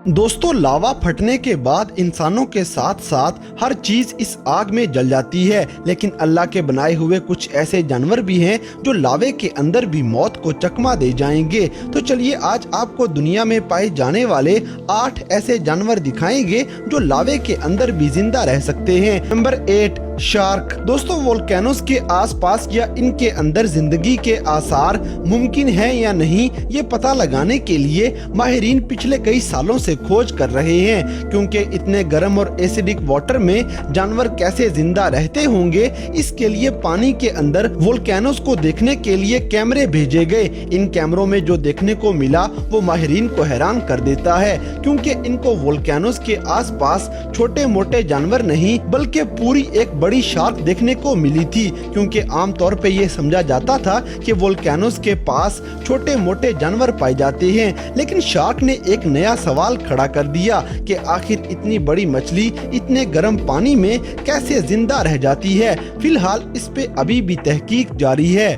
दोस्तों, लावा फटने के बाद इंसानों के साथ साथ हर चीज इस आग में जल जाती है, लेकिन अल्लाह के बनाए हुए कुछ ऐसे जानवर भी हैं जो लावे के अंदर भी मौत को चकमा दे जाएंगे। तो चलिए आज आपको दुनिया में पाए जाने वाले 8 ऐसे जानवर दिखाएंगे जो लावे के अंदर भी जिंदा रह सकते हैं। Number 8, shark. दोस्तों, वोल्केनोस के आसपास या इनके अंदर जिंदगी के आसार मुमकिन है या नहीं, ये पता लगाने के लिए माहिरीन पिछले कई सालों से खोज कर रहे हैं, क्योंकि इतने गर्म और एसिडिक वाटर में जानवर कैसे जिंदा रहते होंगे। इसके लिए पानी के अंदर वोल्केनोस को देखने के लिए कैमरे भेजे गए। इन कैमरों में जो देखने को मिला वो माहिरीन को हैरान कर देता है, क्योंकि इनको वोल्केनोस के आसपास छोटे मोटे जानवर नहीं बल्कि पूरी एक बड़ी शार्क देखने को मिली थी, क्योंकि आमतौर पे ये समझा जाता था कि वोल्केनोस के पास छोटे मोटे जानवर पाए जाते हैं। लेकिन शार्क ने एक नया सवाल खड़ा कर दिया कि आखिर इतनी बड़ी मछली इतने गर्म पानी में कैसे जिंदा रह जाती है। फिलहाल इस पे अभी भी तहकीक जारी है।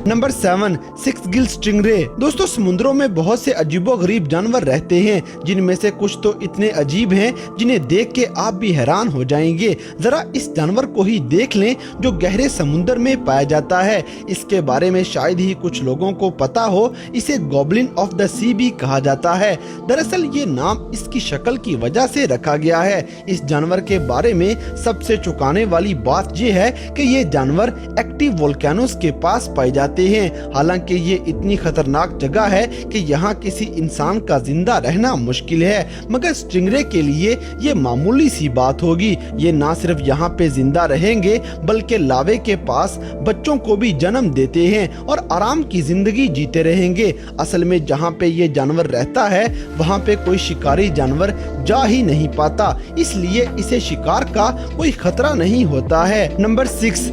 Number 7, 6 Gill stingray. दोस्तों, समुद्रों में बहुत से अजीबोगरीब जानवर रहते हैं, जिनमें से कुछ तो इतने अजीब हैं जिन्हें देख के आप भी हैरान हो जाएंगे। जरा इस जानवर को ही देख लें जो गहरे समुद्र में पाया जाता है। इसके बारे में शायद ही कुछ लोगों को पता हो। इसे गॉब्लिन ऑफ द सी भी कहा जाता है। दरअसल ये नाम इसकी शक्ल की वजह से रखा गया है। इस जानवर के बारे में सबसे चौंकाने वाली बात यह है कि ये जानवर एक्टिव वोल्केनोस के पास पाए जाते हैं। हालांकि ये इतनी खतरनाक जगह है कि यहाँ किसी इंसान का जिंदा रहना मुश्किल है, मगर स्टिंगरे के लिए ये मामूली सी बात होगी। ये ना सिर्फ यहाँ पे जिंदा रहेंगे बल्कि लावे के पास बच्चों को भी जन्म देते हैं और आराम की जिंदगी जीते रहेंगे। असल में जहाँ पे ये जानवर रहता है वहाँ पे कोई शिकारी जानवर जा ही नहीं पाता, इसलिए इसे शिकार का कोई खतरा नहीं होता है। Number 6,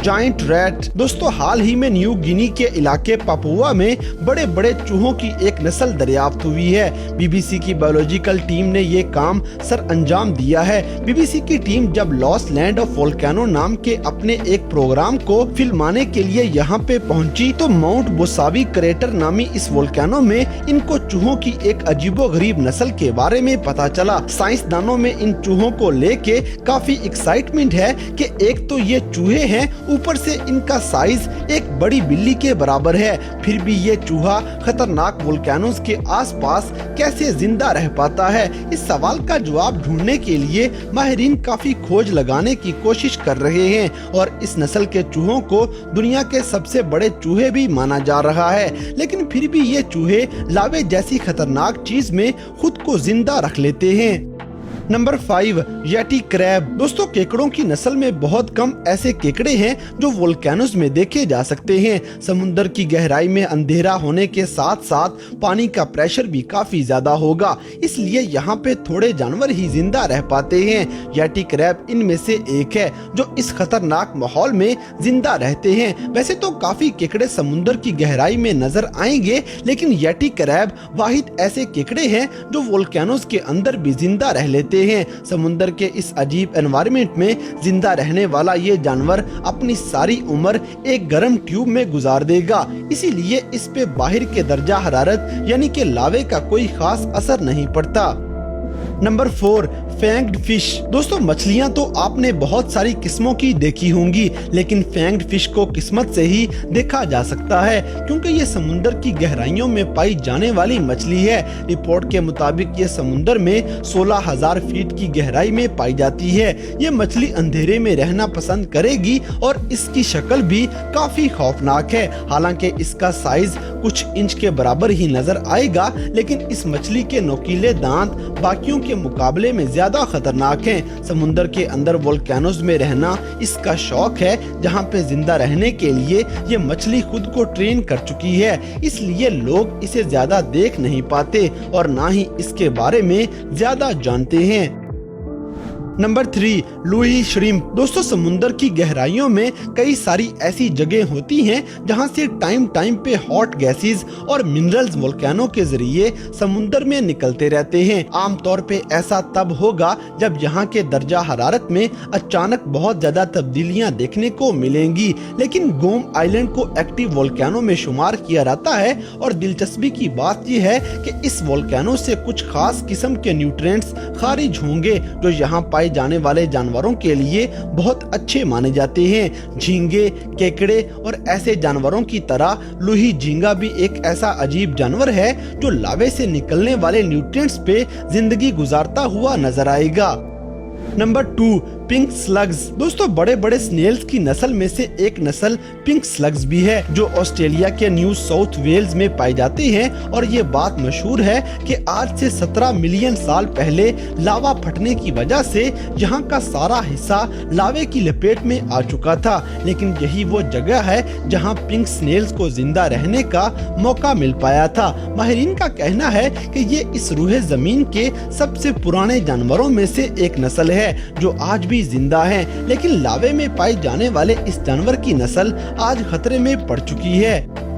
giant rat. दोस्तों, हाल ही में न्यू गिनी के इलाके पापुआ में बड़े बड़े चूहों की एक नस्ल दरियाफ्त हुई है। बीबीसी की बायोलॉजिकल टीम ने ये काम सर अंजाम दिया है। बीबीसी की टीम जब लॉस्ट लैंड ऑफ वोल्केनो नाम के अपने एक प्रोग्राम को फिल्माने के लिए यहाँ पे पहुंची तो माउंट बोसावी क्रेटर नामी इस वोल्केनो में इनको चूहों की एक अजीबोगरीब नस्ल के बारे में पता चला। साइंसदानों में इन चूहों को लेके काफी एक्साइटमेंट है कि एक तो ये चूहे हैं, ऊपर से इनका साइज एक बड़ी बिल्ली के बराबर है। फिर भी ये चूहा खतरनाक वोल्केनोस के आसपास कैसे जिंदा रह पाता है? इस सवाल का जवाब ढूंढने के लिए माहिरीन काफी खोज लगाने की कोशिश कर रहे हैं और इस नस्ल के चूहों को दुनिया के सबसे बड़े चूहे भी माना जा रहा है। लेकिन फिर भी ये चूहे लावे जैसी खतरनाक चीज में खुद को जिंदा रख लेते हैं। Number 5, Yeti crab. दोस्तों, केकड़ों की नस्ल में बहुत कम ऐसे केकड़े हैं जो वोल्केनोस में देखे जा सकते हैं। समुद्र की गहराई में अंधेरा होने के साथ साथ पानी का प्रेशर भी काफी ज्यादा होगा, इसलिए यहाँ पे थोड़े जानवर ही जिंदा रह पाते हैं। येटी क्रैब इनमें से एक है जो इस खतरनाक माहौल में जिंदा रहते हैं। वैसे तो काफी केकड़े समुद्र की गहराई में नजर आएंगे, लेकिन येटी क्रैब वाहिद ऐसे केकड़े हैं जो वोल्केनोस के अंदर भी जिंदा रह लेते हैं। समुद्र के इस अजीब एनवायरनमेंट में जिंदा रहने वाला ये जानवर अपनी सारी उम्र एक गर्म ट्यूब में गुजार देगा, इसीलिए इस पे बाहर के दर्जा हरारत यानी कि लावे का कोई खास असर नहीं पड़ता। Number 4, fanged fish. दोस्तों, मछलियां तो आपने बहुत सारी किस्मों की देखी होंगी, लेकिन फैंग्ड फिश को किस्मत से ही देखा जा सकता है, क्योंकि ये समुद्र की गहराइयों में पाई जाने वाली मछली है। रिपोर्ट के मुताबिक ये समुद्र में 16,000 फीट की गहराई में पाई जाती है। ये मछली अंधेरे में रहना पसंद करेगी और इसकी शक्ल भी काफी खौफनाक है। हालांकि इसका साइज कुछ इंच के बराबर ही नजर आएगा, लेकिन इस मछली के नोकीले दांत बाकियों के मुकाबले में ज्यादा खतरनाक हैं। समुद्र के अंदर वोल्केनोस में रहना इसका शौक है, जहां पे जिंदा रहने के लिए ये मछली खुद को ट्रेन कर चुकी है, इसलिए लोग इसे ज्यादा देख नहीं पाते और ना ही इसके बारे में ज्यादा जानते हैं। Number 3, Louis shrimp. दोस्तों, समुंदर की गहराइयों में कई सारी ऐसी जगह होती हैं जहां से टाइम टाइम पे हॉट गैसेस और मिनरल्स वोल्केनो के जरिए समुंदर में निकलते रहते हैं। आमतौर पे ऐसा तब होगा जब यहाँ के दर्जा हरारत में अचानक बहुत ज्यादा तब्दीलियां देखने को मिलेंगी। लेकिन गोम आइलैंड को एक्टिव वोल्केनो में शुमार किया जाता है और दिलचस्पी की बात यह है कि इस वोल्केनो से कुछ खास किस्म के न्यूट्रिएंट्स खारिज होंगे जो यहाँ पाए जाने वाले जानवरों के लिए बहुत अच्छे माने जाते हैं। झींगे, केकड़े और ऐसे जानवरों की तरह लूही झींगा भी एक ऐसा अजीब जानवर है जो लावे से निकलने वाले न्यूट्रिएंट्स पे जिंदगी गुजारता हुआ नजर आएगा। Number 2, pink slugs. दोस्तों, बड़े बड़े स्नेल्स की नस्ल में से एक नस्ल पिंक स्लग्स भी है जो ऑस्ट्रेलिया के न्यू साउथ वेल्स में पाए जाते हैं। और ये बात मशहूर है कि आज से 17 मिलियन साल पहले लावा फटने की वजह से यहाँ का सारा हिस्सा लावे की लपेट में आ चुका था। लेकिन यही वो जगह है जहाँ पिंक स्नेल्स को जिंदा रहने का मौका मिल पाया था। माहिरीन का कहना है कि ये इस रूहे जमीन के सबसे पुराने जानवरों में से एक नस्ल है जो आज भी जिंदा है। लेकिन लावे में पाए जाने वाले इस जानवर की नस्ल आज खतरे में पड़ चुकी है।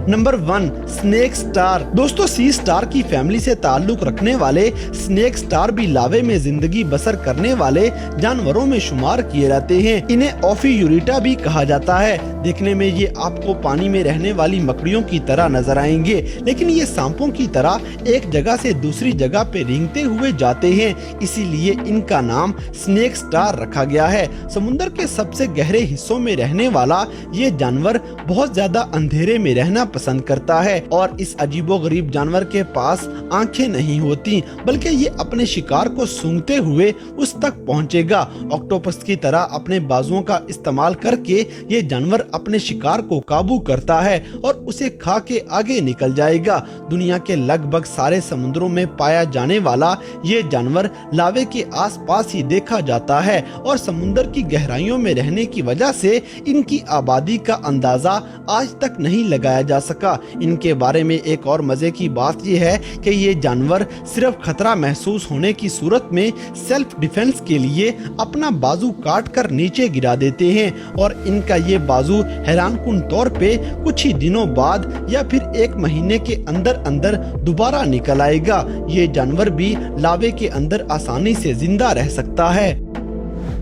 Number 1, snake star. दोस्तों, सी स्टार की फैमिली से ताल्लुक रखने वाले स्नेक स्टार भी लावे में जिंदगी बसर करने वाले जानवरों में शुमार किए जाते हैं। इन्हें ओफियूरिटा भी कहा जाता है। देखने में ये आपको पानी में रहने वाली मकड़ियों की तरह नजर आएंगे, लेकिन ये सांपों की तरह एक जगह से दूसरी जगह पे रेंगते हुए जाते हैं, इसीलिए इनका नाम स्नेक स्टार रखा गया है। समुद्र के सबसे गहरे हिस्सों में रहने वाला ये जानवर बहुत ज्यादा अंधेरे में रहना पसंद करता है और इस अजीबोगरीब जानवर के पास आंखें नहीं होती, बल्कि ये अपने शिकार को सूंघते हुए उस तक पहुंचेगा। ऑक्टोपस की तरह अपने बाजुओं का इस्तेमाल करके ये जानवर अपने शिकार को काबू करता है और उसे खा के आगे निकल जाएगा। दुनिया के लगभग सारे समुद्रों में पाया जाने वाला ये जानवर लावे के आसपास ही देखा जाता है और समुद्र की गहराइयों में रहने की वजह से इनकी आबादी का अंदाजा आज तक नहीं लगाया जा सका। इनके बारे में एक और मजे की बात यह है कि ये जानवर सिर्फ खतरा महसूस होने की सूरत में सेल्फ डिफेंस के लिए अपना बाजू काट कर नीचे गिरा देते हैं और इनका ये बाजू हैरानकुन तौर पे कुछ ही दिनों बाद या फिर एक महीने के अंदर अंदर दोबारा निकल आएगा। ये जानवर भी लावे के अंदर आसानी से जिंदा रह सकता है।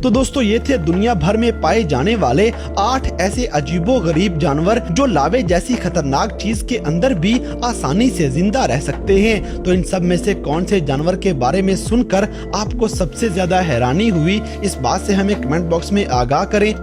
तो दोस्तों, ये थे दुनिया भर में पाए जाने वाले 8 ऐसे अजीबोगरीब जानवर जो लावे जैसी खतरनाक चीज के अंदर भी आसानी से जिंदा रह सकते हैं। तो इन सब में से कौन से जानवर के बारे में सुनकर आपको सबसे ज्यादा हैरानी हुई, इस बात से हमें कमेंट बॉक्स में आगाह करें।